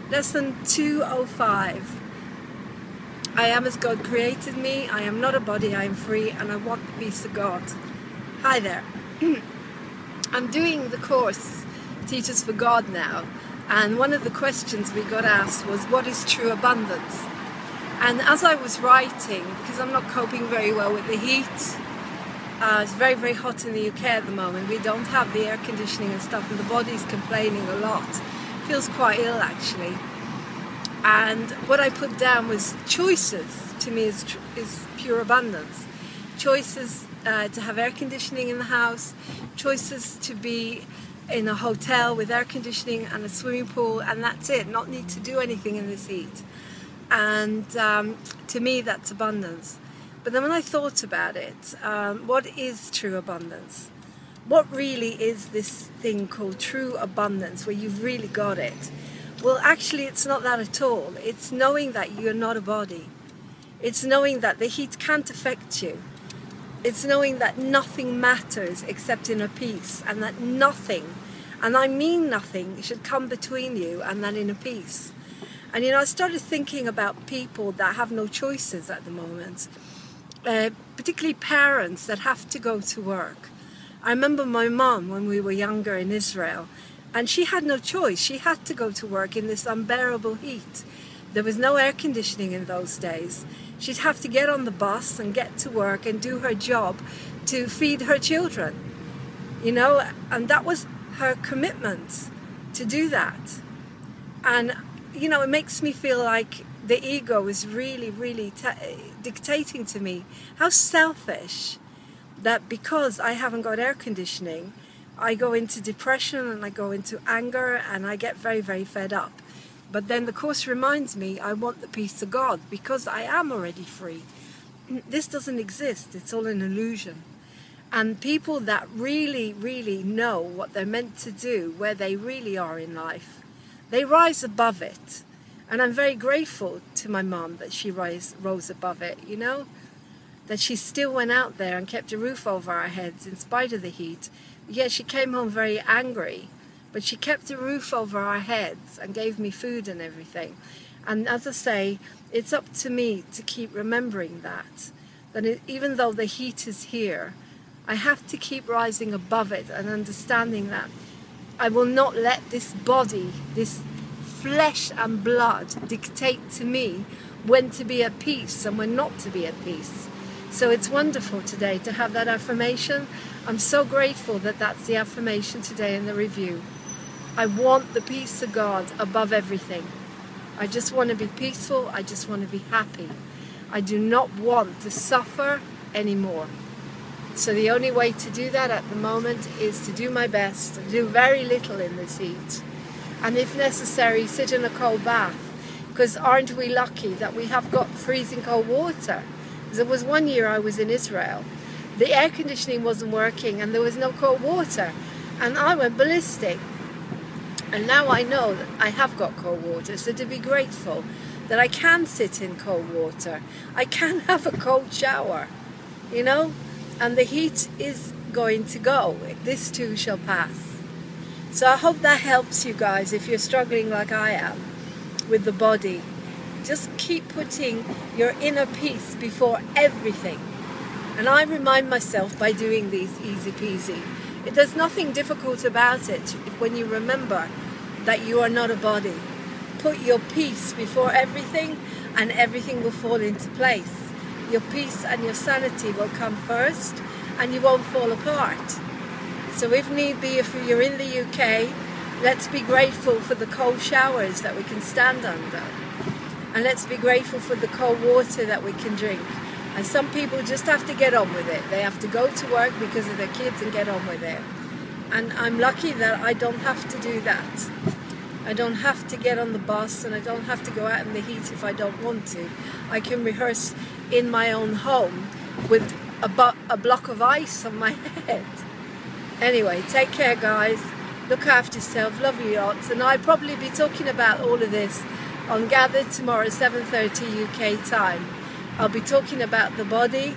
Lesson 205. I am as God created me. I am not a body, I am free, and I want the peace of God. Hi there. I'm doing the course Teachers for God now, and one of the questions we got asked was, what is true abundance? And as I was writing, because I'm not coping very well with the heat, it's very, very hot in the UK at the moment. We don't have the air conditioning and stuff, and the body's complaining a lot. Feels quite ill actually. And what I put down was choices. To me is pure abundance. Choices to have air conditioning in the house, choices to be in a hotel with air conditioning and a swimming pool, and that's it, not need to do anything in this heat. And to me that's abundance. But then when I thought about it, what is true abundance? What really is this thing called true abundance, where you've really got it? Well, actually it's not that at all. It's knowing that you're not a body. It's knowing that the heat can't affect you. It's knowing that nothing matters except inner peace, and that nothing, and I mean nothing, should come between you and that inner peace. And you know, I started thinking about people that have no choices at the moment, particularly parents that have to go to work. I remember my mum when we were younger in Israel, and she had no choice. She had to go to work in this unbearable heat. There was no air conditioning in those days. She'd have to get on the bus and get to work and do her job to feed her children, you know, and that was her commitment to do that. And, you know, it makes me feel like the ego is really, really dictating to me. How selfish that because I haven't got air conditioning, I go into depression and I go into anger and I get very, very fed up. But then the Course reminds me I want the peace of God because I am already free. This doesn't exist. It's all an illusion. And people that really, really know what they're meant to do, where they really are in life, they rise above it. And I'm very grateful to my mum that she rose above it, you know, that she still went out there and kept a roof over our heads in spite of the heat. Yeah, she came home very angry, but she kept a roof over our heads and gave me food and everything. And as I say, it's up to me to keep remembering that even though the heat is here, I have to keep rising above it and understanding that I will not let this body, this flesh and blood, dictate to me when to be at peace and when not to be at peace. So it's wonderful today to have that affirmation. I'm so grateful that that's the affirmation today in the review. I want the peace of God above everything. I just want to be peaceful. I just want to be happy. I do not want to suffer anymore. So the only way to do that at the moment is to do my best, to do very little in this heat. And if necessary, sit in a cold bath. Because aren't we lucky that we have got freezing cold water? There was one year I was in Israel. The air conditioning wasn't working and there was no cold water. And I went ballistic. And now I know that I have got cold water. So to be grateful that I can sit in cold water. I can have a cold shower, you know. And the heat is going to go. This too shall pass. So I hope that helps you guys if you're struggling like I am with the body. Just keep putting your inner peace before everything. And I remind myself by doing these easy peasy. There's nothing difficult about it when you remember that you are not a body. Put your peace before everything and everything will fall into place. Your peace and your sanity will come first and you won't fall apart. So if need be, if you're in the UK, let's be grateful for the cold showers that we can stand under. And let's be grateful for the cold water that we can drink. And some people just have to get on with it. They have to go to work because of their kids and get on with it. And I'm lucky that I don't have to do that. I don't have to get on the bus and I don't have to go out in the heat if I don't want to. I can rehearse in my own home with a block of ice on my head. Anyway, take care guys. Look after yourself. Love you lots. And I'll probably be talking about all of this on Gather tomorrow, 7:30 UK time. I'll be talking about the body,